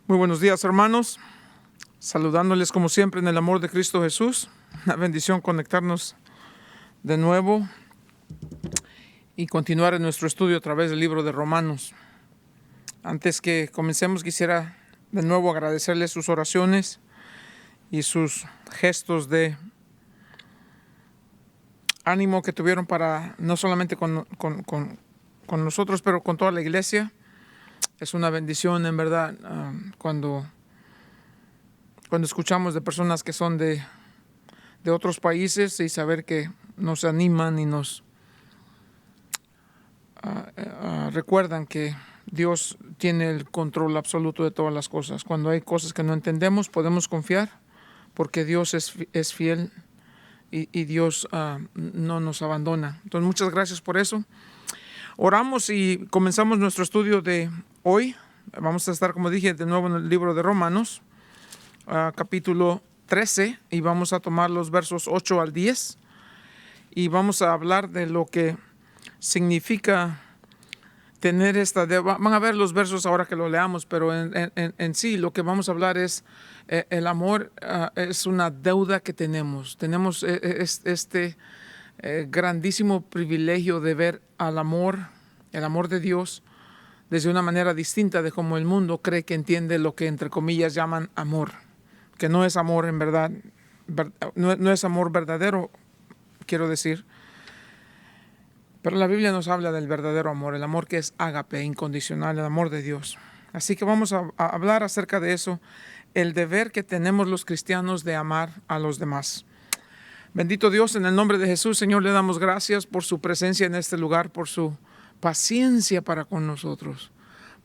Muy buenos días, hermanos. Saludándoles como siempre en el amor de Cristo Jesús. Una bendición conectarnos de nuevo y continuar en nuestro estudio a través del libro de Romanos. Antes que comencemos, quisiera de nuevo agradecerles sus oraciones y sus gestos de ánimo que tuvieron para no solamente con nosotros, pero con toda la iglesia. Es una bendición, en verdad, cuando escuchamos de personas que son de otros países y saber que nos animan y nos recuerdan que Dios tiene el control absoluto de todas las cosas. Cuando hay cosas que no entendemos, podemos confiar porque Dios es fiel y Dios no nos abandona. Entonces, muchas gracias por eso. Oramos y comenzamos nuestro estudio de hoy. Vamos a estar, como dije, de nuevo en el libro de Romanos, capítulo 13, y vamos a tomar los versos 8 al 10 y vamos a hablar de lo que significa tener esta deuda. Van a ver los versos ahora que lo leamos, pero en sí lo que vamos a hablar es el amor. Es una deuda que tenemos. Tenemos este grandísimo privilegio de ver el amor de Dios desde una manera distinta de cómo el mundo cree que entiende lo que entre comillas llaman amor, que no es amor en verdad, no es amor verdadero, quiero decir. Pero la Biblia nos habla del verdadero amor, el amor que es ágape, incondicional, el amor de Dios. Así que vamos a hablar acerca de eso, el deber que tenemos los cristianos de amar a los demás. Bendito Dios, en el nombre de Jesús, Señor, le damos gracias por su presencia en este lugar, por su paciencia para con nosotros,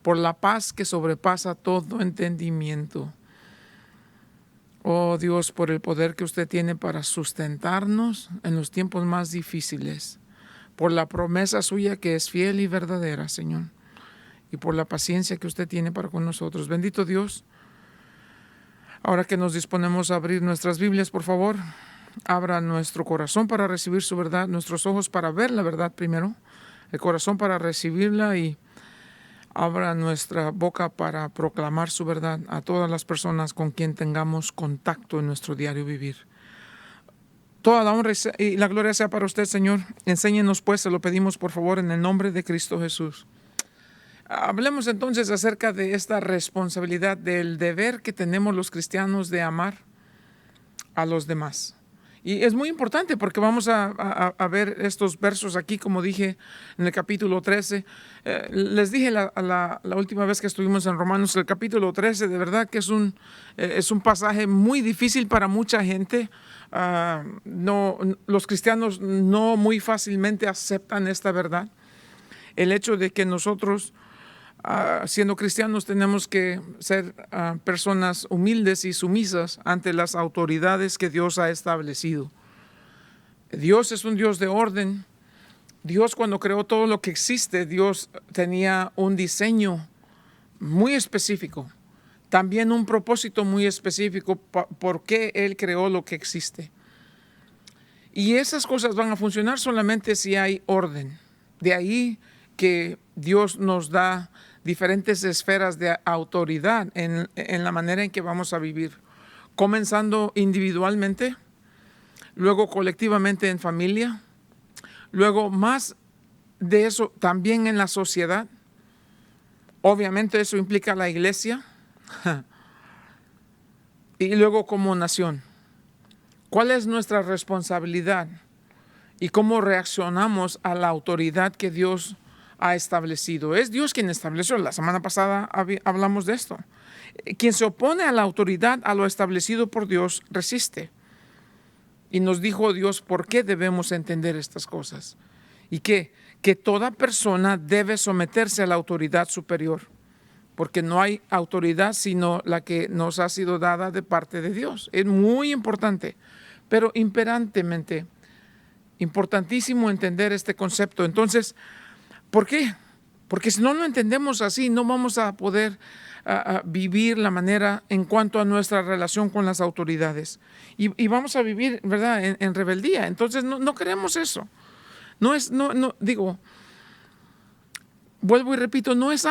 por la paz que sobrepasa todo entendimiento. Oh Dios, por el poder que usted tiene para sustentarnos en los tiempos más difíciles, por la promesa suya que es fiel y verdadera, Señor, y por la paciencia que usted tiene para con nosotros. Bendito Dios, ahora que nos disponemos a abrir nuestras Biblias, por favor, abra nuestro corazón para recibir su verdad, nuestros ojos para ver la verdad primero, el corazón para recibirla, y abra nuestra boca para proclamar su verdad a todas las personas con quien tengamos contacto en nuestro diario vivir. Toda la honra y la gloria sea para usted, Señor. Enséñenos pues, se lo pedimos por favor en el nombre de Cristo Jesús. Hablemos entonces acerca de esta responsabilidad, del deber que tenemos los cristianos de amar a los demás. Y es muy importante porque vamos a ver estos versos aquí, como dije en el capítulo 13. Les dije la última vez que estuvimos en Romanos, el capítulo 13, de verdad que es un pasaje muy difícil para mucha gente. Los cristianos no muy fácilmente aceptan esta verdad. El hecho de que nosotros, siendo cristianos, tenemos que ser personas humildes y sumisas ante las autoridades que Dios ha establecido. Dios es un Dios de orden. Dios, cuando creó todo lo que existe, Dios tenía un diseño muy específico, también un propósito muy específico por qué Él creó lo que existe. Y esas cosas van a funcionar solamente si hay orden. De ahí que Dios nos da diferentes esferas de autoridad en la manera en que vamos a vivir, comenzando individualmente, luego colectivamente en familia, luego más de eso también en la sociedad. Obviamente eso implica la iglesia y luego como nación. ¿Cuál es nuestra responsabilidad y cómo reaccionamos a la autoridad que Dios ha establecido? Es Dios quien estableció. La semana pasada hablamos de esto. Quien se opone a la autoridad, a lo establecido por Dios, resiste. Y nos dijo Dios por qué debemos entender estas cosas. Y que toda persona debe someterse a la autoridad superior. Porque no hay autoridad sino la que nos ha sido dada de parte de Dios. Es muy importante, pero imperantemente importantísimo entender este concepto. Entonces, ¿por qué? Porque si no lo entendemos así, no vamos a poder vivir la manera en cuanto a nuestra relación con las autoridades. Y vamos a vivir, ¿verdad?, en rebeldía. Entonces, no queremos eso. vuelvo y repito, no es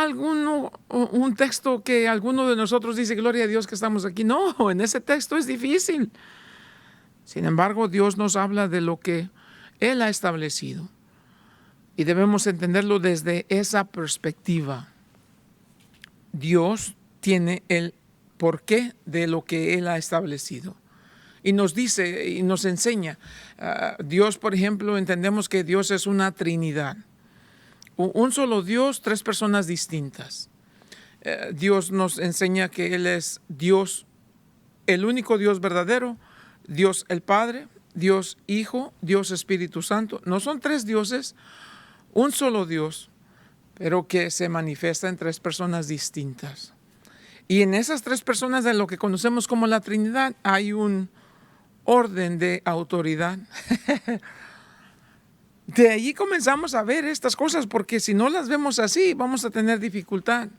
un texto que alguno de nosotros dice, gloria a Dios que estamos aquí. No, en ese texto es difícil. Sin embargo, Dios nos habla de lo que Él ha establecido. Y debemos entenderlo desde esa perspectiva. Dios tiene el porqué de lo que Él ha establecido. Y nos dice y nos enseña. Dios, por ejemplo, entendemos que Dios es una Trinidad. Un solo Dios, tres personas distintas. Dios nos enseña que Él es Dios, el único Dios verdadero, Dios el Padre, Dios Hijo, Dios Espíritu Santo. No son tres dioses, un solo Dios, pero que se manifiesta en tres personas distintas. Y en esas tres personas de lo que conocemos como la Trinidad hay un orden de autoridad. De ahí comenzamos a ver estas cosas, porque si no las vemos así, vamos a tener dificultad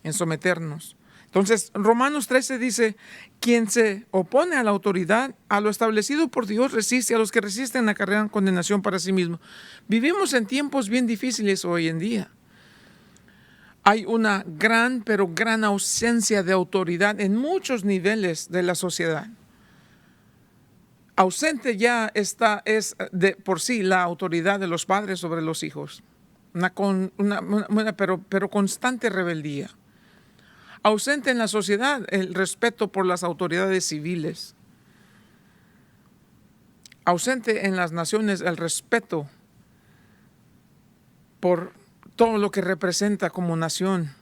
en someternos. Entonces, Romanos 13 dice, quien se opone a la autoridad, a lo establecido por Dios resiste, a los que resisten acarrean condenación para sí mismo. Vivimos en tiempos bien difíciles hoy en día. Hay una gran, pero gran ausencia de autoridad en muchos niveles de la sociedad. Ausente ya es de por sí la autoridad de los padres sobre los hijos, pero constante rebeldía. Ausente en la sociedad el respeto por las autoridades civiles. Ausente en las naciones el respeto por todo lo que representa como nación.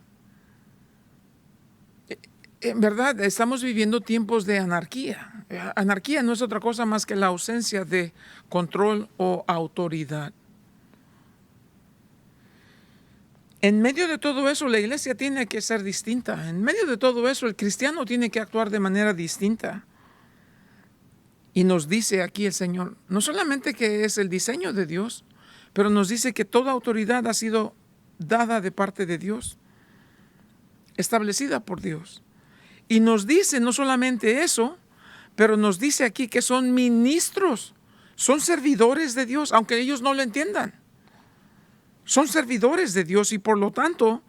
En verdad, estamos viviendo tiempos de anarquía. Anarquía no es otra cosa más que la ausencia de control o autoridad. En medio de todo eso, la iglesia tiene que ser distinta. En medio de todo eso, el cristiano tiene que actuar de manera distinta. Y nos dice aquí el Señor, no solamente que es el diseño de Dios, pero nos dice que toda autoridad ha sido dada de parte de Dios, establecida por Dios. Y nos dice no solamente eso, pero nos dice aquí que son ministros, son servidores de Dios, aunque ellos no lo entiendan. Son servidores de Dios y por lo tanto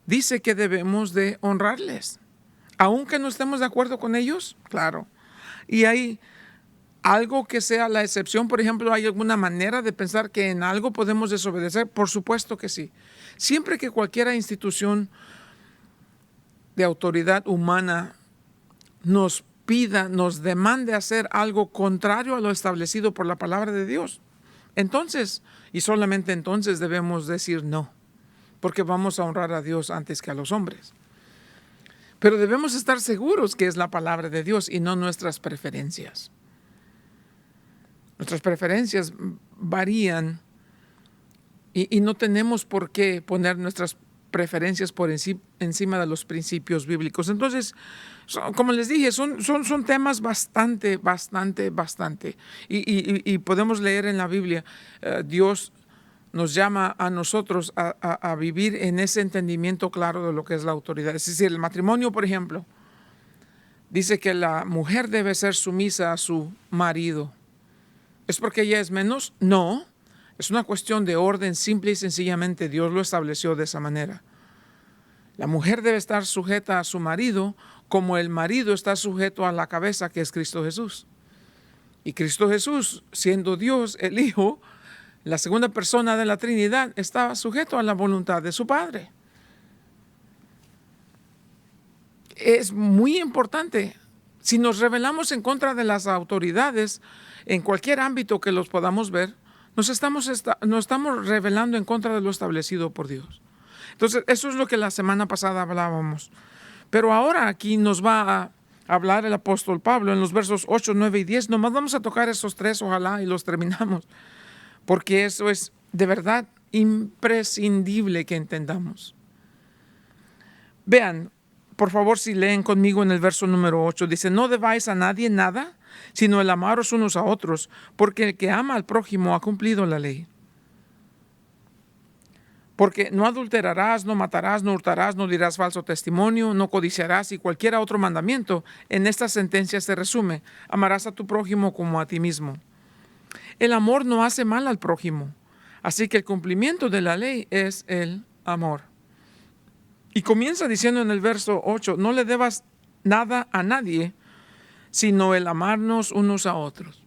dice que debemos de honrarles. Aunque no estemos de acuerdo con ellos, claro. Y hay algo que sea la excepción, por ejemplo, ¿hay alguna manera de pensar que en algo podemos desobedecer? Por supuesto que sí. Siempre que cualquier institución de autoridad humana nos pida, nos demande hacer algo contrario a lo establecido por la palabra de Dios, entonces, y solamente entonces debemos decir no, porque vamos a honrar a Dios antes que a los hombres. Pero debemos estar seguros que es la palabra de Dios y no nuestras preferencias. Nuestras preferencias varían y no tenemos por qué poner nuestras preferencias por encima de los principios bíblicos. Entonces, como les dije, son temas bastante. Y podemos leer en la Biblia, Dios nos llama a nosotros a vivir en ese entendimiento claro de lo que es la autoridad. Es decir, el matrimonio, por ejemplo, dice que la mujer debe ser sumisa a su marido. ¿Es porque ella es menos? No. Es una cuestión de orden, simple y sencillamente Dios lo estableció de esa manera. La mujer debe estar sujeta a su marido como el marido está sujeto a la cabeza que es Cristo Jesús. Y Cristo Jesús, siendo Dios, el Hijo, la segunda persona de la Trinidad, está sujeto a la voluntad de su Padre. Es muy importante. Si nos rebelamos en contra de las autoridades, en cualquier ámbito que los podamos ver, nos estamos rebelando en contra de lo establecido por Dios. Entonces, eso es lo que la semana pasada hablábamos. Pero ahora aquí nos va a hablar el apóstol Pablo en los versos 8, 9 y 10. Nomás vamos a tocar esos tres, ojalá, y los terminamos. Porque eso es de verdad imprescindible que entendamos. Vean, por favor, si leen conmigo en el verso número 8, dice, no debáis a nadie nada, sino el amaros unos a otros, porque el que ama al prójimo ha cumplido la ley. Porque no adulterarás, no matarás, no hurtarás, no dirás falso testimonio, no codiciarás y cualquier otro mandamiento. En esta sentencia se resume, amarás a tu prójimo como a ti mismo. El amor no hace mal al prójimo, así que el cumplimiento de la ley es el amor. Y comienza diciendo en el verso 8, no le debas nada a nadie, sino el amarnos unos a otros.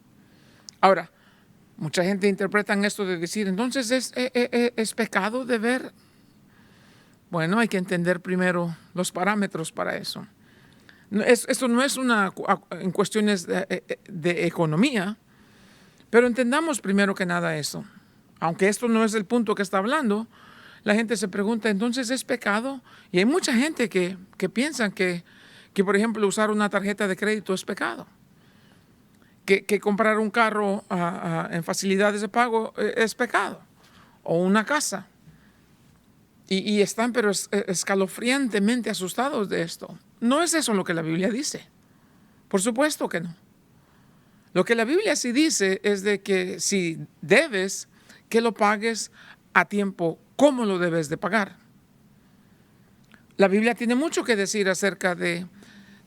Ahora, mucha gente interpreta esto de decir, entonces es pecado deber. Bueno, hay que entender primero los parámetros para eso. Esto no es en cuestiones de economía, pero entendamos primero que nada eso. Aunque esto no es el punto que está hablando, la gente se pregunta, ¿entonces es pecado? Y hay mucha gente que piensan que, por ejemplo, usar una tarjeta de crédito es pecado. Que comprar un carro en facilidades de pago es pecado. O una casa. Y están pero escalofriantemente asustados de esto. No es eso lo que la Biblia dice. Por supuesto que no. Lo que la Biblia sí dice es de que si debes, que lo pagues a tiempo. ¿Cómo lo debes de pagar? La Biblia tiene mucho que decir acerca de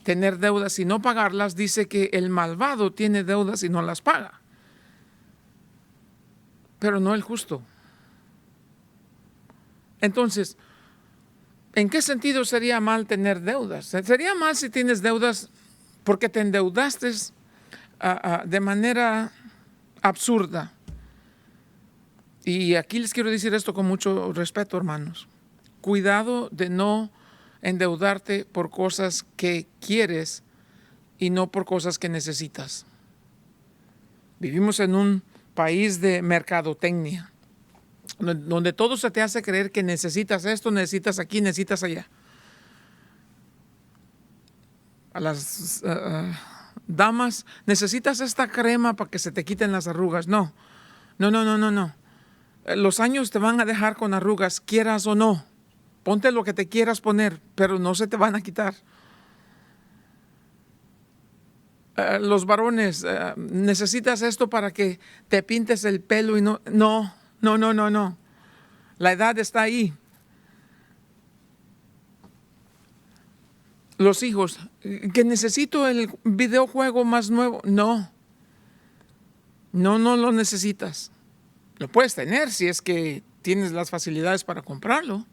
tener deudas y no pagarlas. Dice que el malvado tiene deudas y no las paga. Pero no el justo. Entonces, ¿en qué sentido sería mal tener deudas? Sería mal si tienes deudas porque te endeudaste de manera absurda. Y aquí les quiero decir esto con mucho respeto, hermanos. Cuidado de no endeudarte por cosas que quieres y no por cosas que necesitas. Vivimos en un país de mercadotecnia, donde todo se te hace creer que necesitas esto, necesitas aquí, necesitas allá. A las damas, necesitas esta crema para que se te quiten las arrugas. No. Los años te van a dejar con arrugas, quieras o no. Ponte lo que te quieras poner, pero no se te van a quitar. Los varones, necesitas esto para que te pintes el pelo y no. La edad está ahí. Los hijos, que necesito el videojuego más nuevo. No lo necesitas. Lo puedes tener si es que tienes las facilidades para comprarlo,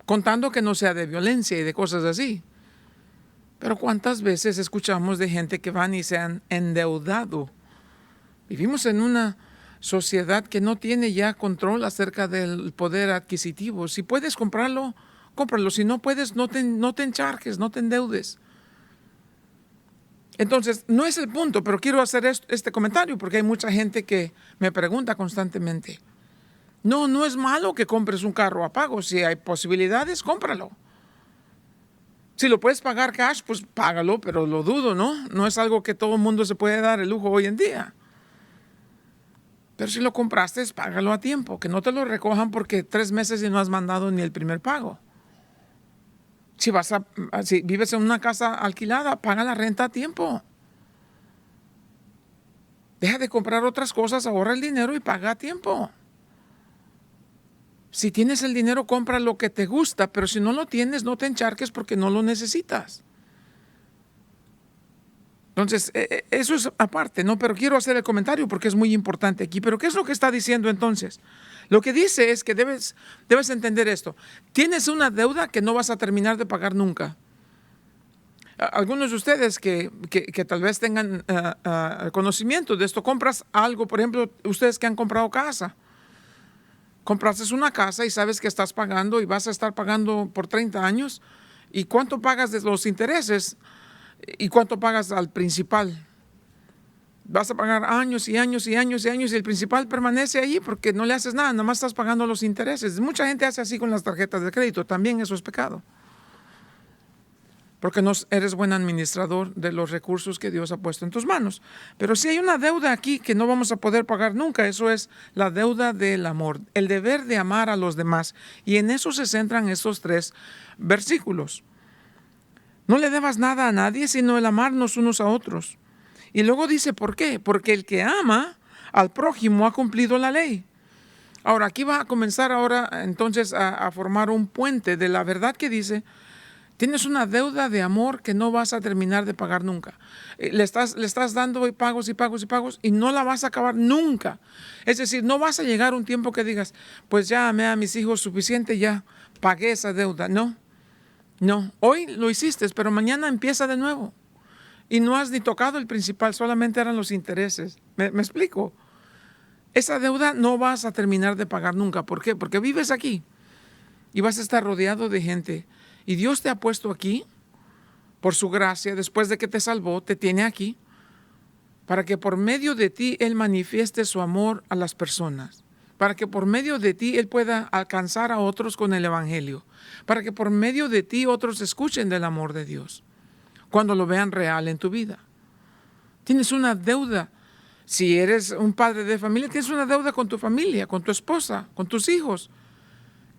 contando que no sea de violencia y de cosas así. Pero ¿cuántas veces escuchamos de gente que van y se han endeudado? Vivimos en una sociedad que no tiene ya control acerca del poder adquisitivo. Si puedes comprarlo, cómpralo. Si no puedes, no te encharques, no te endeudes. Entonces, no es el punto, pero quiero hacer este comentario porque hay mucha gente que me pregunta constantemente. No es malo que compres un carro a pago. Si hay posibilidades, cómpralo. Si lo puedes pagar cash, pues págalo, pero lo dudo, ¿no? No es algo que todo el mundo se puede dar el lujo hoy en día. Pero si lo compraste, págalo a tiempo, que no te lo recojan porque 3 meses y no has mandado ni el primer pago. Si vives en una casa alquilada, paga la renta a tiempo. Deja de comprar otras cosas, ahorra el dinero y paga a tiempo. Si tienes el dinero, compra lo que te gusta, pero si no lo tienes, no te encharques porque no lo necesitas. Entonces, eso es aparte, ¿no? Pero quiero hacer el comentario porque es muy importante aquí. ¿Pero qué es lo que está diciendo entonces? Lo que dice es que debes entender esto. Tienes una deuda que no vas a terminar de pagar nunca. Algunos de ustedes que tal vez tengan conocimiento de esto, compras algo, por ejemplo, ustedes que han comprado casa. Compraste una casa y sabes que estás pagando y vas a estar pagando por 30 años. ¿Y cuánto pagas de los intereses? ¿Y cuánto pagas al principal? Vas a pagar años y años y años y años y el principal permanece ahí porque no le haces nada, nada más estás pagando los intereses. Mucha gente hace así con las tarjetas de crédito, también eso es pecado. Porque no eres buen administrador de los recursos que Dios ha puesto en tus manos. Pero si hay una deuda aquí que no vamos a poder pagar nunca, eso es la deuda del amor, el deber de amar a los demás. Y en eso se centran estos 3 versículos. No le debas nada a nadie, sino el amarnos unos a otros. Y luego dice, ¿por qué? Porque el que ama al prójimo ha cumplido la ley. Ahora, aquí va a comenzar ahora entonces a formar un puente de la verdad que dice, Tienes una deuda de amor que no vas a terminar de pagar nunca. Le estás dando pagos y pagos y pagos y no la vas a acabar nunca. Es decir, no vas a llegar a un tiempo que digas, pues ya amé a mis hijos suficiente, ya pagué esa deuda. No, no. Hoy lo hiciste, pero mañana empieza de nuevo. Y no has ni tocado el principal, solamente eran los intereses. ¿Me explico? Esa deuda no vas a terminar de pagar nunca. ¿Por qué? Porque vives aquí y vas a estar rodeado de gente. Y Dios te ha puesto aquí por su gracia, después de que te salvó, te tiene aquí para que por medio de ti Él manifieste su amor a las personas, para que por medio de ti Él pueda alcanzar a otros con el Evangelio, para que por medio de ti otros escuchen del amor de Dios, cuando lo vean real en tu vida. Tienes una deuda. Si eres un padre de familia, tienes una deuda con tu familia, con tu esposa, con tus hijos.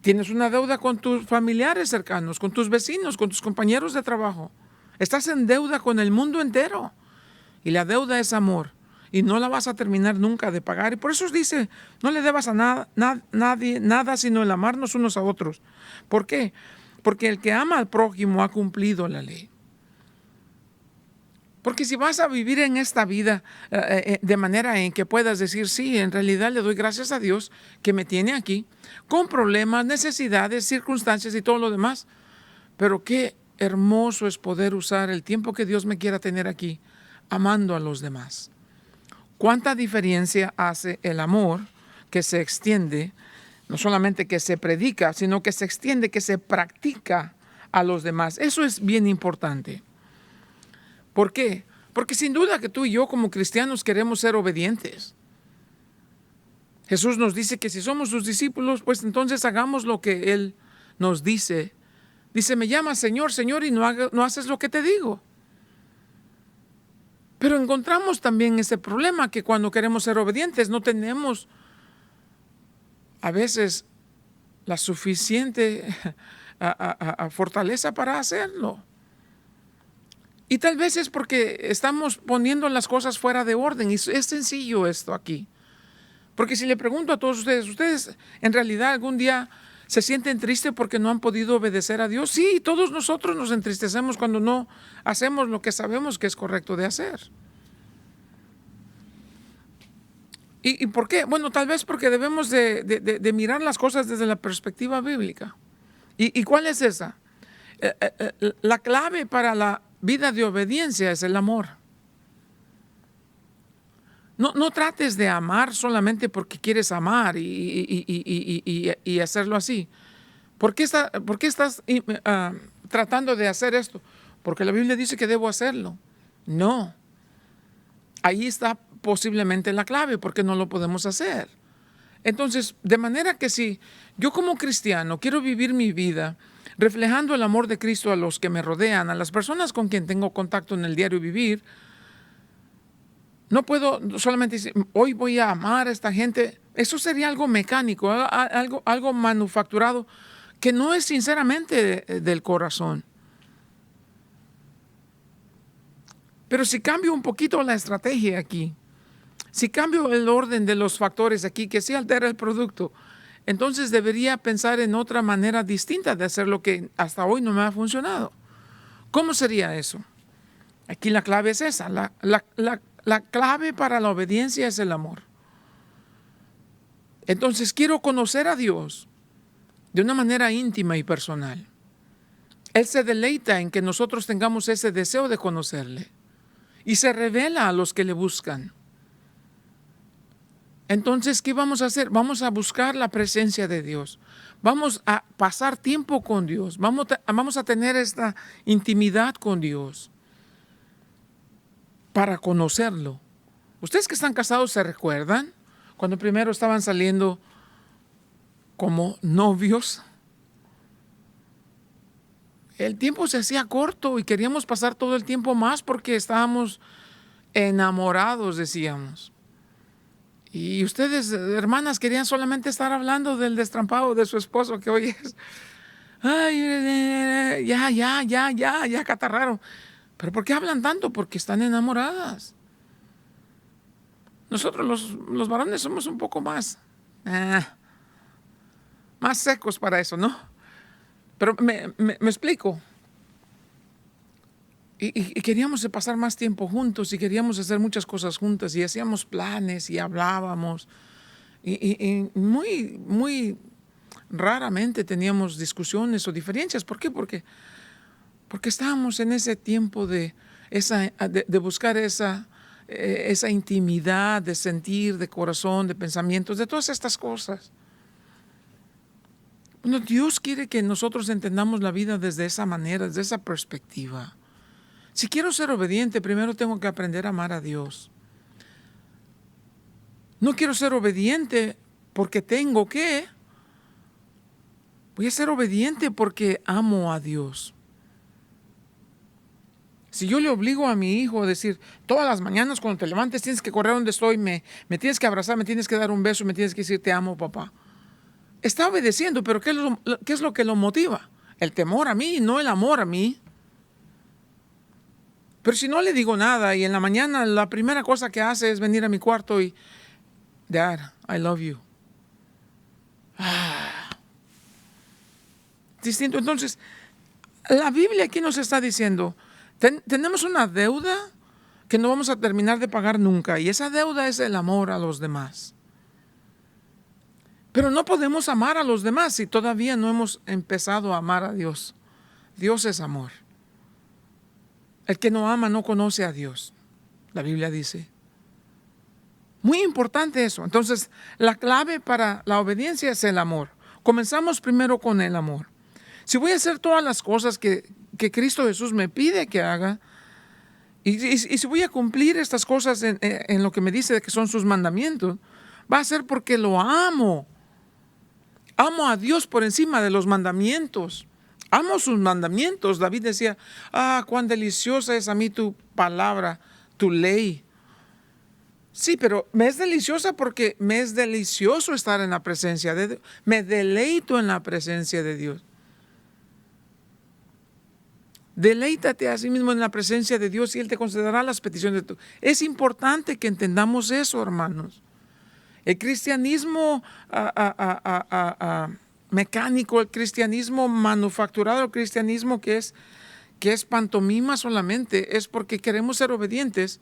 Tienes una deuda con tus familiares cercanos, con tus vecinos, con tus compañeros de trabajo. Estás en deuda con el mundo entero. Y la deuda es amor. Y no la vas a terminar nunca de pagar. Y por eso dice, no le debas a nadie nada sino el amarnos unos a otros. ¿Por qué? Porque el que ama al prójimo ha cumplido la ley. Porque si vas a vivir en esta vida de manera en que puedas decir, sí, en realidad le doy gracias a Dios que me tiene aquí, con problemas, necesidades, circunstancias y todo lo demás. Pero qué hermoso es poder usar el tiempo que Dios me quiera tener aquí, amando a los demás. ¿Cuánta diferencia hace el amor que se extiende, no solamente que se predica, sino que se extiende, que se practica a los demás? Eso es bien importante. ¿Por qué? Porque sin duda que tú y yo como cristianos queremos ser obedientes. Jesús nos dice que si somos sus discípulos, pues entonces hagamos lo que Él nos dice. Dice, me llamas Señor, Señor, y no haces lo que te digo. Pero encontramos también ese problema que cuando queremos ser obedientes no tenemos a veces la suficiente fortaleza para hacerlo. Y tal vez es porque estamos poniendo las cosas fuera de orden. Y es sencillo esto aquí. Porque si le pregunto a todos ustedes en realidad algún día se sienten tristes porque no han podido obedecer a Dios? Sí, todos nosotros nos entristecemos cuando no hacemos lo que sabemos que es correcto de hacer. ¿Y por qué? Bueno, tal vez porque debemos de mirar las cosas desde la perspectiva bíblica. ¿Y cuál es esa? La clave para la vida de obediencia es el amor. No trates de amar solamente porque quieres amar y hacerlo así. ¿Por qué estás tratando de hacer esto? Porque la Biblia dice que debo hacerlo. No. Ahí está posiblemente la clave, porque no lo podemos hacer. Entonces, de manera que si yo como cristiano quiero vivir mi vida reflejando el amor de Cristo a los que me rodean, a las personas con quien tengo contacto en el diario vivir, no puedo solamente decir, hoy voy a amar a esta gente. Eso sería algo mecánico, algo manufacturado, que no es sinceramente del corazón. Pero si cambio un poquito la estrategia aquí, si cambio el orden de los factores aquí, que sí altera el producto, entonces debería pensar en otra manera distinta de hacer lo que hasta hoy no me ha funcionado. ¿Cómo sería eso? Aquí la clave es esa. La clave para la obediencia es el amor. Entonces quiero conocer a Dios de una manera íntima y personal. Él se deleita en que nosotros tengamos ese deseo de conocerle y se revela a los que le buscan. Entonces, ¿qué vamos a hacer? Vamos a buscar la presencia de Dios. Vamos a pasar tiempo con Dios. Vamos a tener esta intimidad con Dios para conocerlo. Ustedes que están casados se recuerdan cuando primero estaban saliendo como novios. El tiempo se hacía corto y queríamos pasar todo el tiempo más porque estábamos enamorados, decíamos. Y ustedes, hermanas, querían solamente estar hablando del destrampado de su esposo, que hoy es, ay, ya catarraron. ¿Pero por qué hablan tanto? Porque están enamoradas. Nosotros los varones somos un poco más secos para eso, ¿no? Pero me explico. y queríamos pasar más tiempo juntos y queríamos hacer muchas cosas juntas y hacíamos planes y hablábamos y muy raramente teníamos discusiones o diferencias. ¿Por qué? Porque estábamos en ese tiempo de buscar esa intimidad, de sentir, de corazón, de pensamientos, de todas estas cosas. Bueno, Dios quiere que nosotros entendamos la vida desde esa manera, desde esa perspectiva. Si quiero ser obediente, primero tengo que aprender a amar a Dios. No quiero ser obediente porque tengo que. Voy a ser obediente porque amo a Dios. Si yo le obligo a mi hijo a decir, todas las mañanas cuando te levantes tienes que correr donde estoy, me tienes que abrazar, me tienes que dar un beso, me tienes que decir, te amo, papá. Está obedeciendo, pero ¿qué es lo que lo motiva? El temor a mí, no el amor a mí. Pero si no le digo nada y en la mañana la primera cosa que hace es venir a mi cuarto y, Dad, I love you. Distinto. Entonces, la Biblia aquí nos está diciendo, tenemos una deuda que no vamos a terminar de pagar nunca, y esa deuda es el amor a los demás. Pero no podemos amar a los demás si todavía no hemos empezado a amar a Dios. Dios es amor. El que no ama no conoce a Dios, la Biblia dice. Muy importante eso. Entonces, la clave para la obediencia es el amor. Comenzamos primero con el amor. Si voy a hacer todas las cosas que Cristo Jesús me pide que haga, y si voy a cumplir estas cosas en lo que me dice que son sus mandamientos, va a ser porque lo amo. Amo a Dios por encima de los mandamientos. Amo sus mandamientos. David decía, cuán deliciosa es a mí tu palabra, tu ley. Sí, pero me es deliciosa porque me es delicioso estar en la presencia de Dios. Me deleito en la presencia de Dios. Deleítate a sí mismo en la presencia de Dios y Él te concederá las peticiones de tu. Es importante que entendamos eso, hermanos. El cristianismo mecánico, el cristianismo manufacturado, el cristianismo que es pantomima solamente, es porque queremos ser obedientes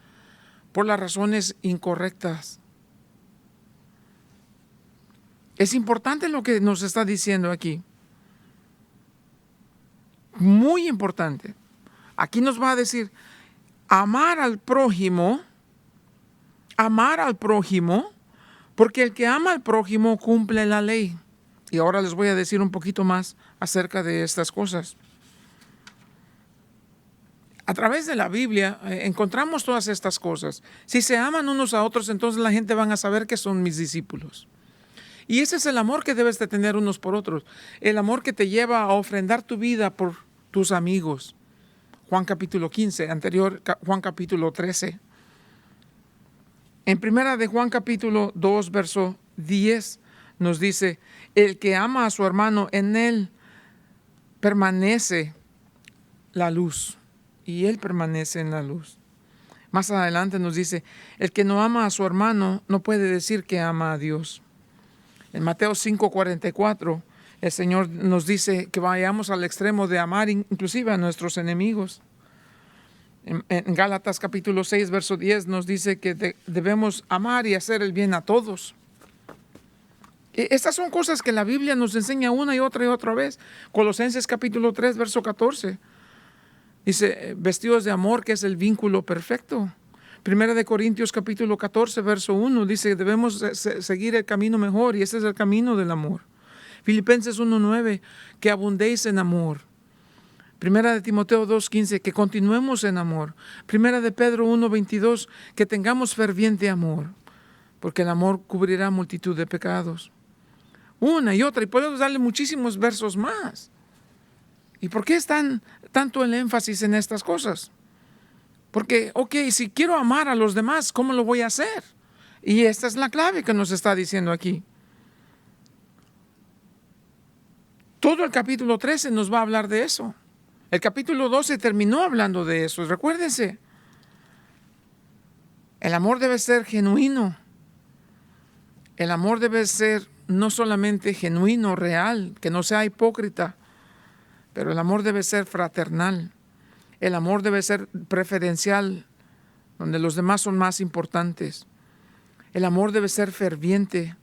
por las razones incorrectas. Es importante lo que nos está diciendo aquí. Muy importante. Aquí nos va a decir, amar al prójimo, porque el que ama al prójimo cumple la ley. Y ahora les voy a decir un poquito más acerca de estas cosas. A través de la Biblia encontramos todas estas cosas. Si se aman unos a otros, entonces la gente van a saber que son mis discípulos. Y ese es el amor que debes de tener unos por otros. El amor que te lleva a ofrendar tu vida por tus amigos. Juan capítulo 15, anterior Juan capítulo 13. En primera de Juan capítulo 2, verso 10, nos dice, el que ama a su hermano, en él permanece la luz, y él permanece en la luz. Más adelante nos dice, el que no ama a su hermano no puede decir que ama a Dios. En Mateo 5:44, el Señor nos dice que vayamos al extremo de amar inclusive a nuestros enemigos. En Gálatas capítulo 6, verso 10 nos dice que debemos amar y hacer el bien a todos. Estas son cosas que la Biblia nos enseña una y otra vez. Colosenses capítulo 3, verso 14. Dice, vestidos de amor, que es el vínculo perfecto. Primera de Corintios capítulo 14, verso 1, dice, debemos seguir el camino mejor, y ese es el camino del amor. Filipenses 1:9, que abundéis en amor. Primera de Timoteo 2:15, que continuemos en amor. Primera de Pedro 1:22, que tengamos ferviente amor, porque el amor cubrirá multitud de pecados. Una y otra, y podemos darle muchísimos versos más. ¿Y por qué es tanto el énfasis en estas cosas? Porque, si quiero amar a los demás, ¿cómo lo voy a hacer? Y esta es la clave que nos está diciendo aquí. Todo el capítulo 13 nos va a hablar de eso. El capítulo 12 terminó hablando de eso. Recuérdense, el amor debe ser genuino. El amor debe ser no solamente genuino, real, que no sea hipócrita, pero el amor debe ser fraternal. El amor debe ser preferencial, donde los demás son más importantes. El amor debe ser ferviente.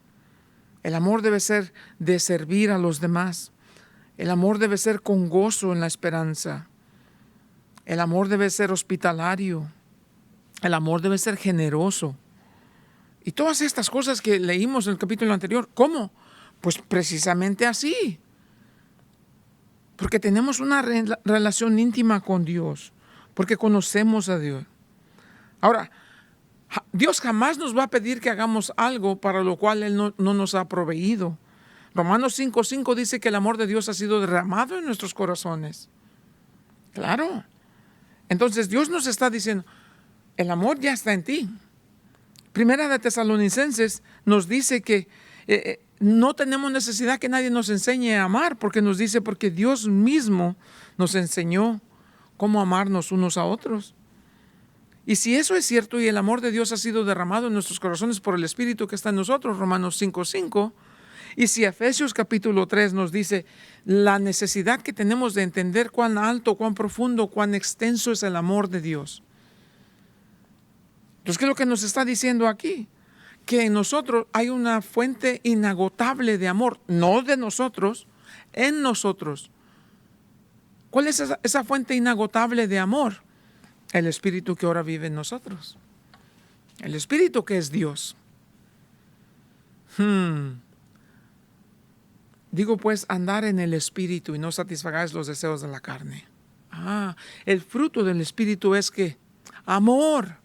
El amor debe ser de servir a los demás. El amor debe ser con gozo en la esperanza. El amor debe ser hospitalario. El amor debe ser generoso. Y todas estas cosas que leímos en el capítulo anterior, ¿cómo? Pues precisamente así. Porque tenemos una relación íntima con Dios. Porque conocemos a Dios. Ahora, Dios jamás nos va a pedir que hagamos algo para lo cual Él no nos ha proveído. Romanos 5:5 dice que el amor de Dios ha sido derramado en nuestros corazones. Claro. Entonces Dios nos está diciendo, el amor ya está en ti. Primera de Tesalonicenses nos dice que no tenemos necesidad que nadie nos enseñe a amar, porque nos dice, porque Dios mismo nos enseñó cómo amarnos unos a otros. Y si eso es cierto y el amor de Dios ha sido derramado en nuestros corazones por el Espíritu que está en nosotros, Romanos 5:5, y si Efesios capítulo 3 nos dice la necesidad que tenemos de entender cuán alto, cuán profundo, cuán extenso es el amor de Dios. Entonces, ¿qué es lo que nos está diciendo aquí? Que en nosotros hay una fuente inagotable de amor, no de nosotros, en nosotros. ¿Cuál es esa fuente inagotable de amor? El Espíritu que ahora vive en nosotros. El Espíritu que es Dios. Digo pues, andar en el Espíritu y no satisfagáis los deseos de la carne. El fruto del Espíritu es que amor.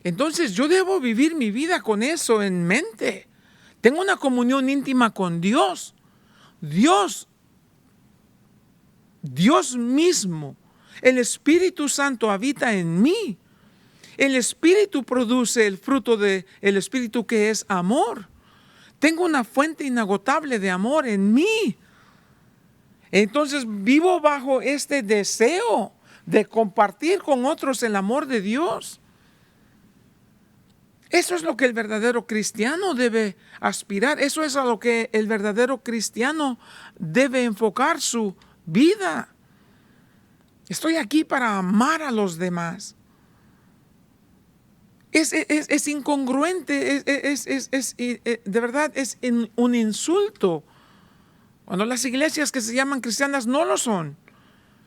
Entonces yo debo vivir mi vida con eso en mente. Tengo una comunión íntima con Dios. Dios mismo. El Espíritu Santo habita en mí. El Espíritu produce el fruto del Espíritu que es amor. Tengo una fuente inagotable de amor en mí. Entonces vivo bajo este deseo de compartir con otros el amor de Dios. Eso es lo que el verdadero cristiano debe aspirar. Eso es a lo que el verdadero cristiano debe enfocar su vida. Estoy aquí para amar a los demás. Es incongruente, de verdad es un insulto. Cuando las iglesias que se llaman cristianas no lo son.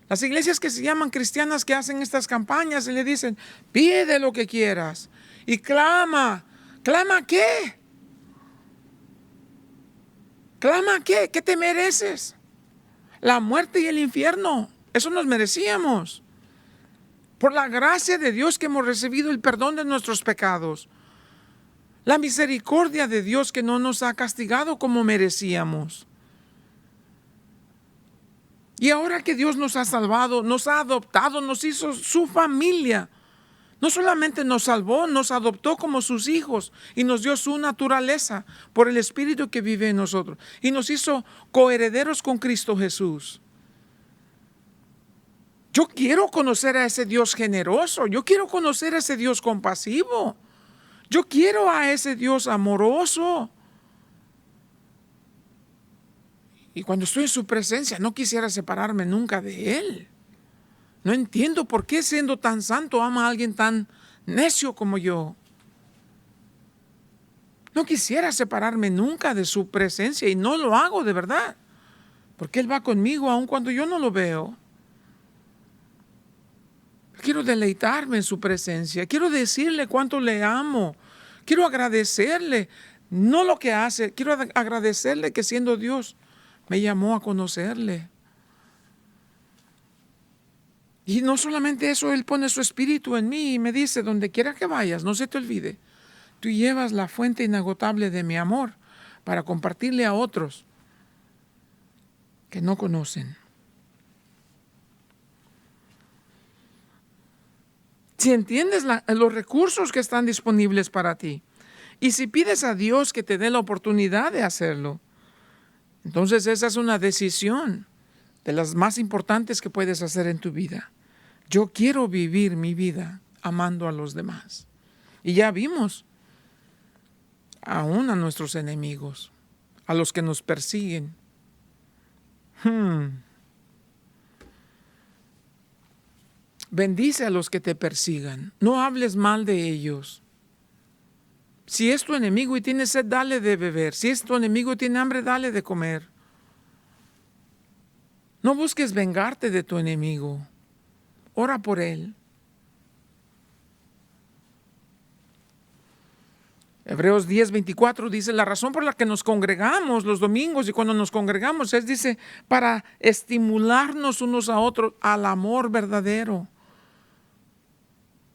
Las iglesias que se llaman cristianas que hacen estas campañas y le dicen, pide lo que quieras y clama. ¿Clama qué? ¿Clama qué? ¿Qué te mereces? La muerte y el infierno. Eso nos merecíamos. Por la gracia de Dios que hemos recibido el perdón de nuestros pecados. La misericordia de Dios que no nos ha castigado como merecíamos. Y ahora que Dios nos ha salvado, nos ha adoptado, nos hizo su familia. No solamente nos salvó, nos adoptó como sus hijos y nos dio su naturaleza por el Espíritu que vive en nosotros. Y nos hizo coherederos con Cristo Jesús. Yo quiero conocer a ese Dios generoso. Yo quiero conocer a ese Dios compasivo. Yo quiero a ese Dios amoroso. Y cuando estoy en su presencia, no quisiera separarme nunca de Él. No entiendo por qué, siendo tan santo, ama a alguien tan necio como yo. No quisiera separarme nunca de su presencia y no lo hago de verdad. Porque Él va conmigo aun cuando yo no lo veo. Quiero deleitarme en su presencia. Quiero decirle cuánto le amo. Quiero agradecerle, no lo que hace. Quiero agradecerle que siendo Dios me llamó a conocerle. Y no solamente eso, Él pone su espíritu en mí y me dice, donde quiera que vayas, no se te olvide, tú llevas la fuente inagotable de mi amor para compartirle a otros que no conocen. Si entiendes los recursos que están disponibles para ti y si pides a Dios que te dé la oportunidad de hacerlo, entonces esa es una decisión de las más importantes que puedes hacer en tu vida. Yo quiero vivir mi vida amando a los demás. Y ya vimos aún a nuestros enemigos, a los que nos persiguen. bendice a los que te persigan. No hables mal de ellos. Si es tu enemigo y tiene sed, dale de beber. Si es tu enemigo y tiene hambre, dale de comer. No busques vengarte de tu enemigo. Ora por él. Hebreos 10:24 dice, la razón por la que nos congregamos los domingos y cuando nos congregamos es, dice, para estimularnos unos a otros al amor verdadero.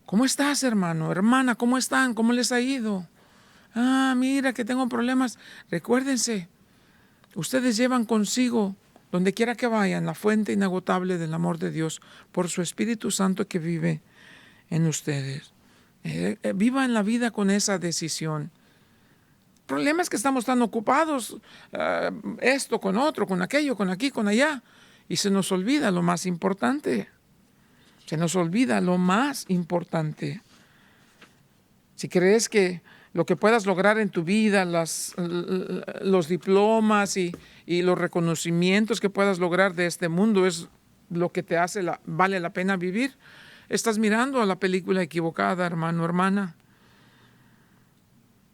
¿Cómo estás, hermano? Hermana, ¿cómo están? ¿Cómo les ha ido? Mira que tengo problemas. Recuérdense, ustedes llevan consigo, donde quiera que vayan, la fuente inagotable del amor de Dios por su Espíritu Santo que vive en ustedes. Viva en la vida con esa decisión. El problema es que estamos tan ocupados, esto con otro, con aquello, con aquí, con allá, y se nos olvida lo más importante. Se nos olvida lo más importante. Si crees que lo que puedas lograr en tu vida, los diplomas y los reconocimientos que puedas lograr de este mundo es lo que te hace vale la pena vivir, estás mirando a la película equivocada, hermano, hermana.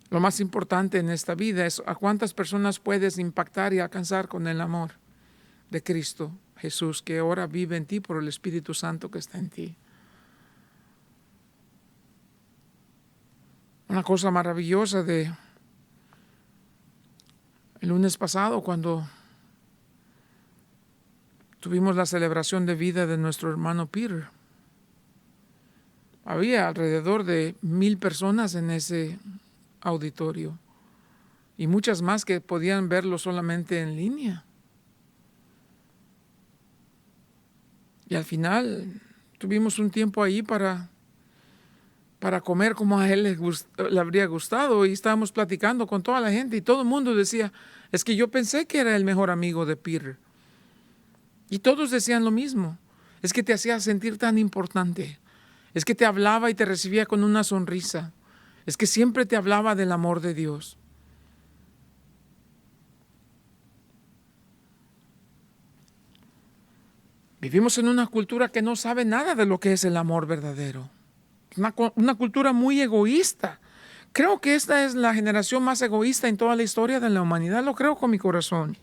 Lo más importante en esta vida es a cuántas personas puedes impactar y alcanzar con el amor de Cristo Jesús, que ahora vive en ti por el Espíritu Santo que está en ti. Una cosa maravillosa de el lunes pasado, cuando tuvimos la celebración de vida de nuestro hermano Peter. Había alrededor de 1,000 personas en ese auditorio y muchas más que podían verlo solamente en línea. Y al final tuvimos un tiempo ahí para comer como a él le habría gustado, y estábamos platicando con toda la gente y todo el mundo decía, es que yo pensé que era el mejor amigo de Peter. Y todos decían lo mismo, es que te hacía sentir tan importante, es que te hablaba y te recibía con una sonrisa, es que siempre te hablaba del amor de Dios. Vivimos en una cultura que no sabe nada de lo que es el amor verdadero. Una cultura muy egoísta. Creo que esta es la generación más egoísta en toda la historia de la humanidad, lo creo con mi corazón.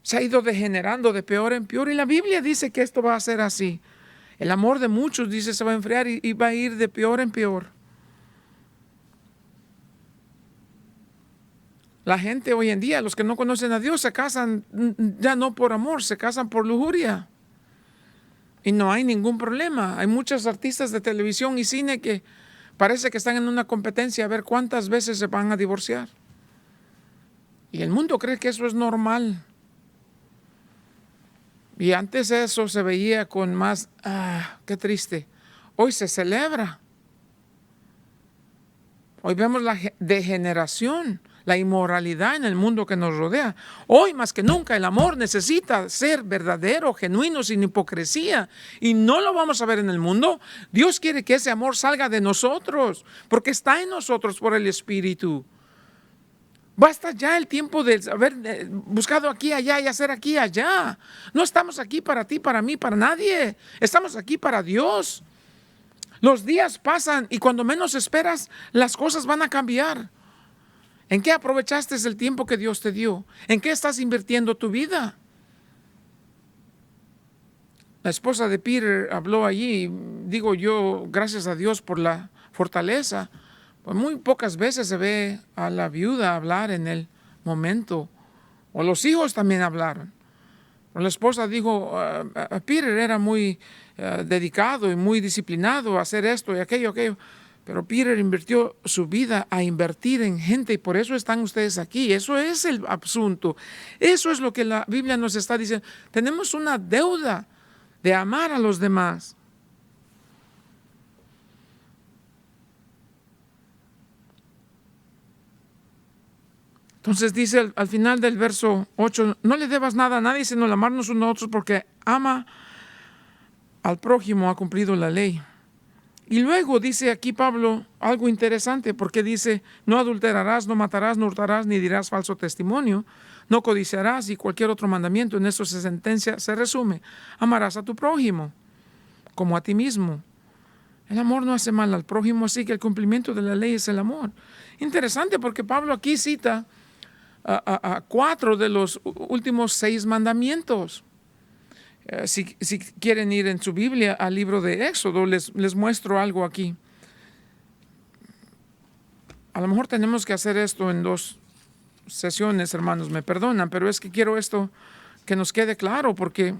Se ha ido degenerando de peor en peor y la Biblia dice que esto va a ser así. El amor de muchos, dice, se va a enfriar y va a ir de peor en peor. La gente hoy en día, los que no conocen a Dios, se casan ya no por amor, se casan por lujuria. Y no hay ningún problema. Hay muchos artistas de televisión y cine que parece que están en una competencia a ver cuántas veces se van a divorciar. Y el mundo cree que eso es normal. Y antes eso se veía con más, qué triste. Hoy se celebra. Hoy vemos la degeneración, la inmoralidad en el mundo que nos rodea. Hoy más que nunca el amor necesita ser verdadero, genuino, sin hipocresía. Y no lo vamos a ver en el mundo. Dios quiere que ese amor salga de nosotros, porque está en nosotros por el Espíritu. Basta ya el tiempo de haber buscado aquí, allá y hacer aquí, allá. No estamos aquí para ti, para mí, para nadie. Estamos aquí para Dios. Los días pasan y cuando menos esperas, las cosas van a cambiar. ¿En qué aprovechaste el tiempo que Dios te dio? ¿En qué estás invirtiendo tu vida? La esposa de Peter habló allí, digo yo, gracias a Dios por la fortaleza. Pues muy pocas veces se ve a la viuda hablar en el momento. O los hijos también hablaron. La esposa dijo, Peter era muy dedicado y muy disciplinado a hacer esto y aquello. Pero Peter invirtió su vida a invertir en gente y por eso están ustedes aquí. Eso es el asunto. Eso es lo que la Biblia nos está diciendo. Tenemos una deuda de amar a los demás. Entonces dice al final del verso 8, no le debas nada a nadie sino el amarnos unos a otros, porque ama al prójimo ha cumplido la ley. Y luego dice aquí Pablo algo interesante, porque dice, no adulterarás, no matarás, no hurtarás, ni dirás falso testimonio, no codiciarás y cualquier otro mandamiento. En eso se resume, amarás a tu prójimo. como a ti mismo. El amor no hace mal al prójimo, así que el cumplimiento de la ley es el amor. Interesante porque Pablo aquí cita a 4 de los últimos 6 mandamientos. Si quieren ir en su Biblia al libro de Éxodo, les muestro algo aquí. A lo mejor tenemos que hacer esto en 2 sesiones, hermanos, me perdonan, pero es que quiero esto que nos quede claro, porque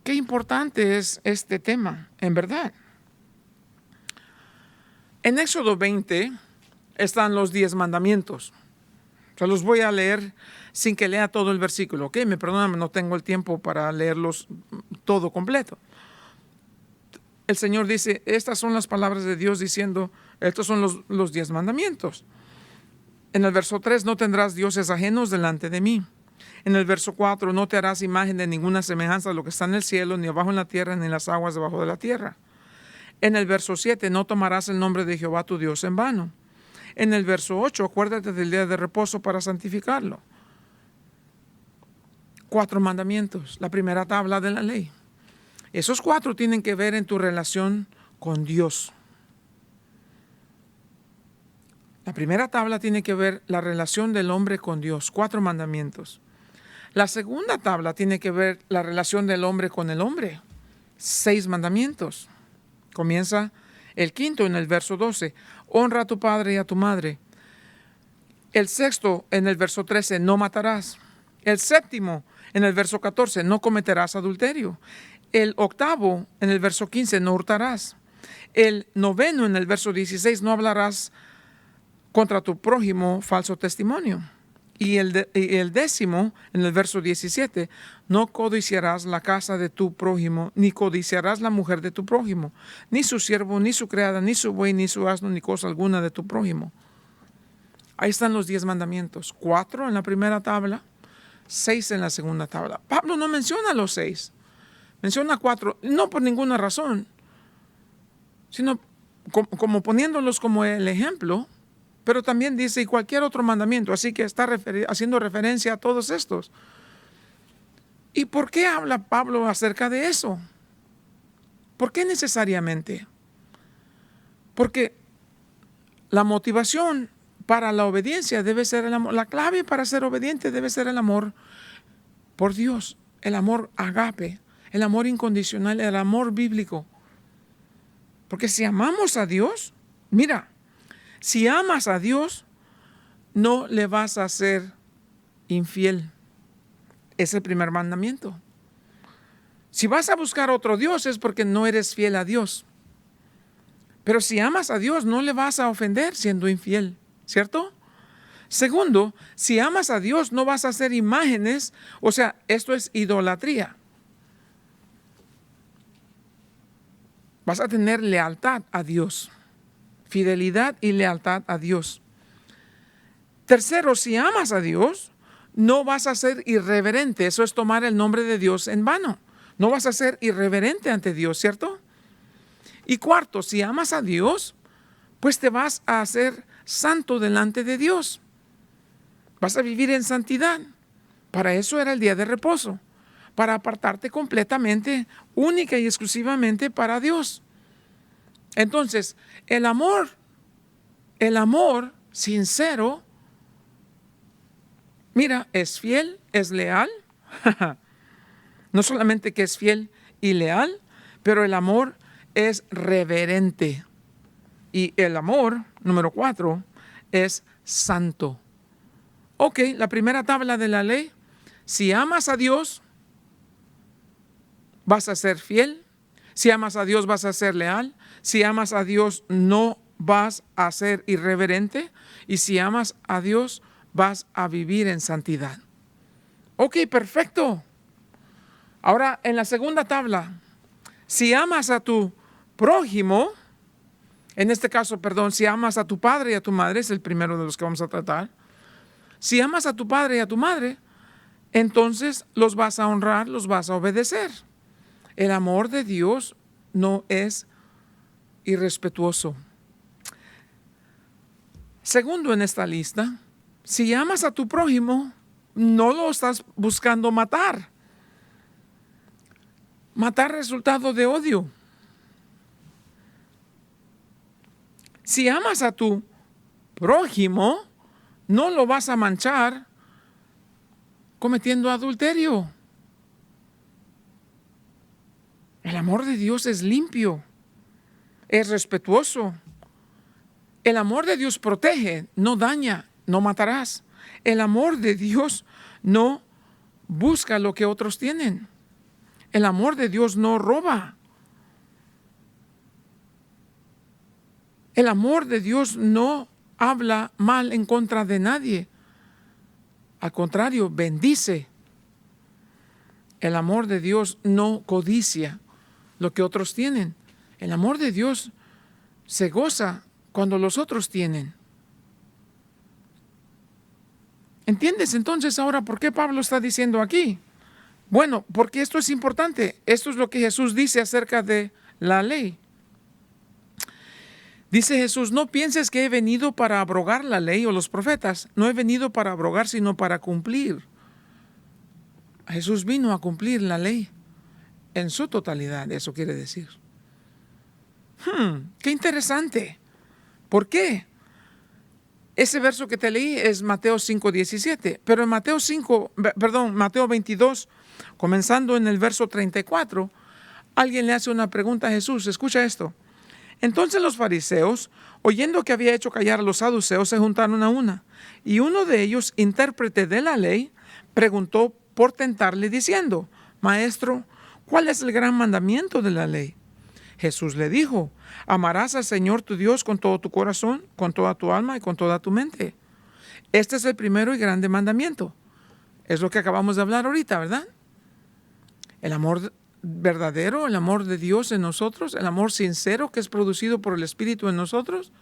qué importante es este tema, en verdad. En Éxodo 20 están los 10 mandamientos. Se los voy a leer sin que lea todo el versículo, ¿ok? Me perdonan, no tengo el tiempo para leerlos todo completo. El Señor dice, estas son las palabras de Dios diciendo, estos son los 10 mandamientos. En el verso 3, no tendrás dioses ajenos delante de mí. En el verso 4, no te harás imagen de ninguna semejanza de lo que está en el cielo, ni abajo en la tierra, ni en las aguas debajo de la tierra. En el verso 7, no tomarás el nombre de Jehová tu Dios en vano. En el verso 8, acuérdate del día de reposo para santificarlo. 4 mandamientos, la primera tabla de la ley. Esos 4 tienen que ver en tu relación con Dios. La primera tabla tiene que ver la relación del hombre con Dios, 4 mandamientos. La segunda tabla tiene que ver la relación del hombre con el hombre, 6 mandamientos. Comienza el quinto en el verso 12, honra a tu padre y a tu madre. El sexto en el verso 13, no matarás. El séptimo en el verso 14, no cometerás adulterio. El octavo en el verso 15, no hurtarás. El noveno en el verso 16, no hablarás contra tu prójimo falso testimonio. Y el décimo en el verso 17, no codiciarás la casa de tu prójimo, ni codiciarás la mujer de tu prójimo, ni su siervo, ni su criada, ni su buey, ni su asno, ni cosa alguna de tu prójimo. Ahí están los 10 mandamientos, 4 en la primera tabla, 6 en la segunda tabla. Pablo no menciona los 6, menciona 4, no por ninguna razón, sino como poniéndolos como el ejemplo. Pero también dice, y cualquier otro mandamiento, así que está haciendo referencia a todos estos. ¿Y por qué habla Pablo acerca de eso? ¿Por qué necesariamente? Porque la motivación para la obediencia debe ser el amor. La clave para ser obediente debe ser el amor por Dios, el amor agape, el amor incondicional, el amor bíblico. Porque si amamos a Dios, mira, si amas a Dios, no le vas a ser infiel. Es el primer mandamiento. Si vas a buscar otro Dios es porque no eres fiel a Dios. Pero si amas a Dios, no le vas a ofender siendo infiel, ¿cierto? Segundo, si amas a Dios, no vas a hacer imágenes, o sea, esto es idolatría. Vas a tener lealtad a Dios. Fidelidad y lealtad a Dios. Tercero, si amas a Dios, no vas a ser irreverente. Eso es tomar el nombre de Dios en vano. No vas a ser irreverente ante Dios, ¿cierto? Y cuarto, si amas a Dios, pues te vas a hacer santo delante de Dios. Vas a vivir en santidad. Para eso era el día de reposo. Para apartarte completamente, única y exclusivamente para Dios. Entonces, el amor sincero, mira, es fiel, es leal. No solamente que es fiel y leal, pero el amor es reverente. Y el amor, número 4, es santo. Ok, la primera tabla de la ley, si amas a Dios, vas a ser fiel. Si amas a Dios, vas a ser leal. Si amas a Dios, no vas a ser irreverente. Y si amas a Dios, vas a vivir en santidad. Ok, perfecto. Ahora, en la segunda tabla, si amas a tu prójimo, en este caso, si amas a tu padre y a tu madre, es el primero de los que vamos a tratar. Si amas a tu padre y a tu madre, entonces los vas a honrar, los vas a obedecer. El amor de Dios no es irrespetuoso. Segundo en esta lista, si amas a tu prójimo, no lo estás buscando matar. Matar resultado de odio. Si amas a tu prójimo, no lo vas a manchar cometiendo adulterio. El amor de Dios es limpio, es respetuoso. El amor de Dios protege, no daña, no matarás. El amor de Dios no busca lo que otros tienen. El amor de Dios no roba. El amor de Dios no habla mal en contra de nadie. Al contrario, bendice. El amor de Dios no codicia lo que otros tienen. El amor de Dios se goza cuando los otros tienen. ¿Entiendes entonces ahora por qué Pablo está diciendo aquí? Bueno, porque esto es importante. Esto es lo que Jesús dice acerca de la ley. Dice Jesús, no pienses que he venido para abrogar la ley o los profetas. No he venido para abrogar, sino para cumplir. Jesús vino a cumplir la ley en su totalidad, eso quiere decir. Qué interesante. ¿Por qué? Ese verso que te leí es Mateo 5:17, pero en Mateo 22, comenzando en el verso 34, alguien le hace una pregunta a Jesús. Escucha esto. Entonces los fariseos, oyendo que había hecho callar a los saduceos, se juntaron a una. Y uno de ellos, intérprete de la ley, preguntó por tentarle diciendo, Maestro, ¿cuál es el gran mandamiento de la ley? Jesús le dijo, amarás al Señor tu Dios con todo tu corazón, con toda tu alma y con toda tu mente. Este es el primero y grande mandamiento. Es lo que acabamos de hablar ahorita, ¿verdad? El amor verdadero, el amor de Dios en nosotros, el amor sincero que es producido por el Espíritu en nosotros.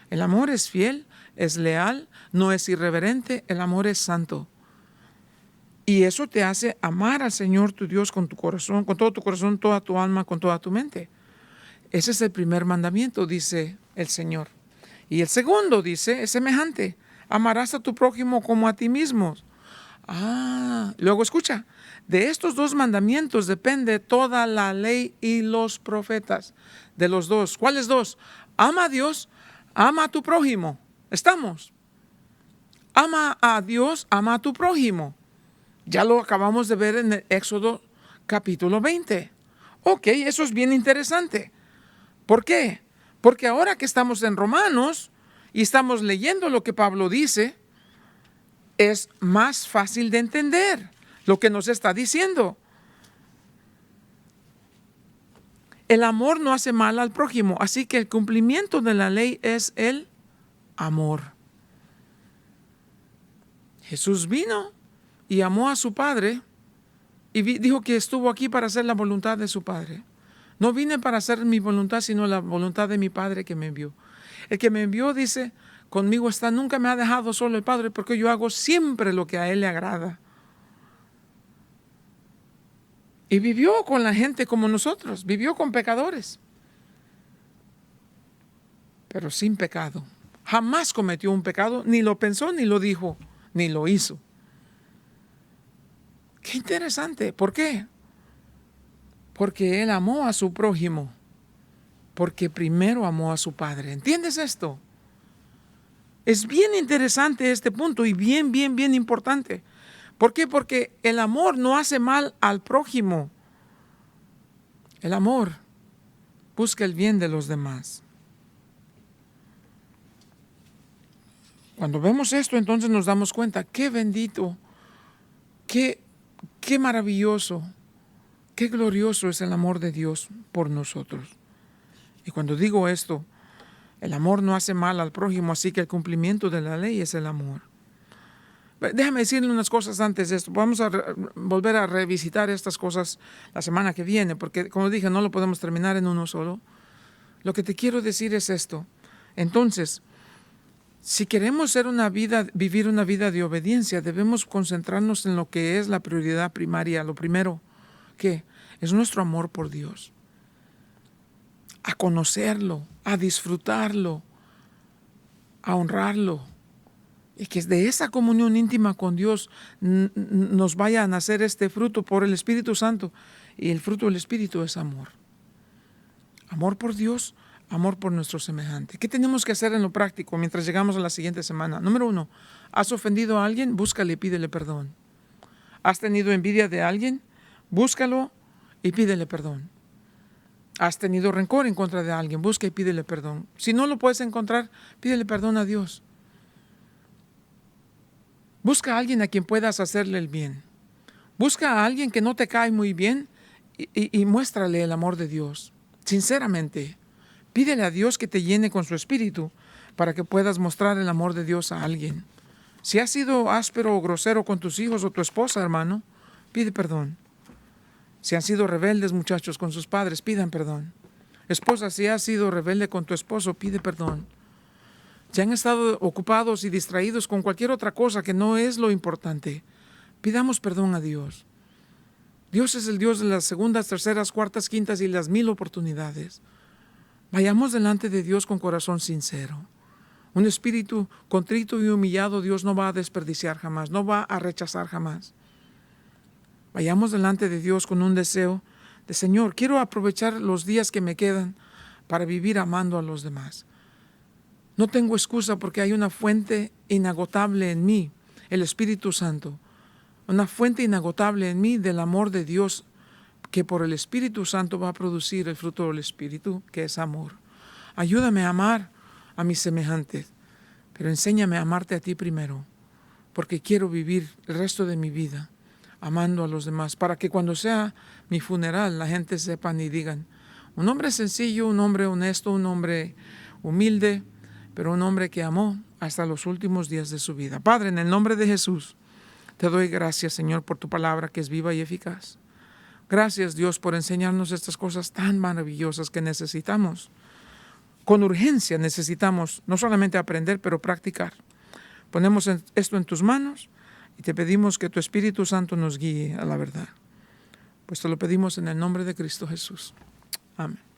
El amor es fiel, es leal, no es irreverente, el amor es santo. Y eso te hace amar al Señor tu Dios con tu corazón, con todo tu corazón, toda tu alma, con toda tu mente. Ese es el primer mandamiento, dice el Señor. Y el segundo, dice, es semejante. Amarás a tu prójimo como a ti mismo. Luego escucha. De estos dos mandamientos depende toda la ley y los profetas. De los dos. ¿Cuáles dos? Ama a Dios, ama a tu prójimo. ¿Estamos? Ama a Dios, ama a tu prójimo. Ya lo acabamos de ver en el Éxodo capítulo 20. Ok, eso es bien interesante. ¿Por qué? Porque ahora que estamos en Romanos y estamos leyendo lo que Pablo dice, es más fácil de entender lo que nos está diciendo. El amor no hace mal al prójimo, así que el cumplimiento de la ley es el amor. Jesús vino y amó a su Padre y dijo que estuvo aquí para hacer la voluntad de su Padre. No vine para hacer mi voluntad, sino la voluntad de mi Padre que me envió. El que me envió dice, conmigo está, nunca me ha dejado solo el Padre, porque yo hago siempre lo que a Él le agrada. Y vivió con la gente como nosotros, vivió con pecadores, pero sin pecado. Jamás cometió un pecado, ni lo pensó, ni lo dijo, ni lo hizo. Qué interesante. ¿Por qué? Porque Él amó a su prójimo, porque primero amó a su Padre. ¿Entiendes esto? Es bien interesante este punto y bien importante. ¿Por qué? Porque el amor no hace mal al prójimo. El amor busca el bien de los demás. Cuando vemos esto, entonces nos damos cuenta, qué bendito, qué maravilloso, qué glorioso es el amor de Dios por nosotros. Y cuando digo esto, el amor no hace mal al prójimo, así que el cumplimiento de la ley es el amor. Déjame decirle unas cosas antes de esto. Vamos a volver a revisitar estas cosas la semana que viene, porque como dije, no lo podemos terminar en uno solo. Lo que te quiero decir es esto. Entonces, si queremos vivir una vida de obediencia, debemos concentrarnos en lo que es la prioridad primaria. Lo primero, ¿qué? Es nuestro amor por Dios. A conocerlo, a disfrutarlo, a honrarlo. Y que de esa comunión íntima con Dios nos vaya a nacer este fruto por el Espíritu Santo. Y el fruto del Espíritu es amor. Amor por Dios, amor por nuestro semejante. ¿Qué tenemos que hacer en lo práctico mientras llegamos a la siguiente semana? Número 1, ¿has ofendido a alguien? Búscale y pídele perdón. ¿Has tenido envidia de alguien? Búscalo y pídele perdón. ¿Has tenido rencor en contra de alguien? Busca y pídele perdón. Si no lo puedes encontrar, pídele perdón a Dios. Busca a alguien a quien puedas hacerle el bien. Busca a alguien que no te cae muy bien y muéstrale el amor de Dios. Sinceramente, pídele a Dios que te llene con su espíritu para que puedas mostrar el amor de Dios a alguien. Si has sido áspero o grosero con tus hijos o tu esposa, hermano, pide perdón. Si han sido rebeldes, muchachos, con sus padres, pidan perdón. Esposa, si has sido rebelde con tu esposo, pide perdón. Si han estado ocupados y distraídos con cualquier otra cosa que no es lo importante, pidamos perdón a Dios. Dios es el Dios de las segundas, terceras, cuartas, quintas y las 1000 oportunidades. Vayamos delante de Dios con corazón sincero. Un espíritu contrito y humillado Dios no va a desperdiciar jamás, no va a rechazar jamás. Vayamos delante de Dios con un deseo de Señor, quiero aprovechar los días que me quedan para vivir amando a los demás. No tengo excusa porque hay una fuente inagotable en mí, el Espíritu Santo. Una fuente inagotable en mí del amor de Dios que por el Espíritu Santo va a producir el fruto del Espíritu, que es amor. Ayúdame a amar a mis semejantes, pero enséñame a amarte a ti primero, porque quiero vivir el resto de mi vida amando a los demás, para que cuando sea mi funeral la gente sepan y digan, un hombre sencillo, un hombre honesto, un hombre humilde, pero un hombre que amó hasta los últimos días de su vida. Padre, en el nombre de Jesús, te doy gracias, Señor, por tu palabra que es viva y eficaz. Gracias, Dios, por enseñarnos estas cosas tan maravillosas que necesitamos. Con urgencia necesitamos no solamente aprender, pero practicar. Ponemos esto en tus manos y te pedimos que tu Espíritu Santo nos guíe a la verdad. Pues te lo pedimos en el nombre de Cristo Jesús. Amén.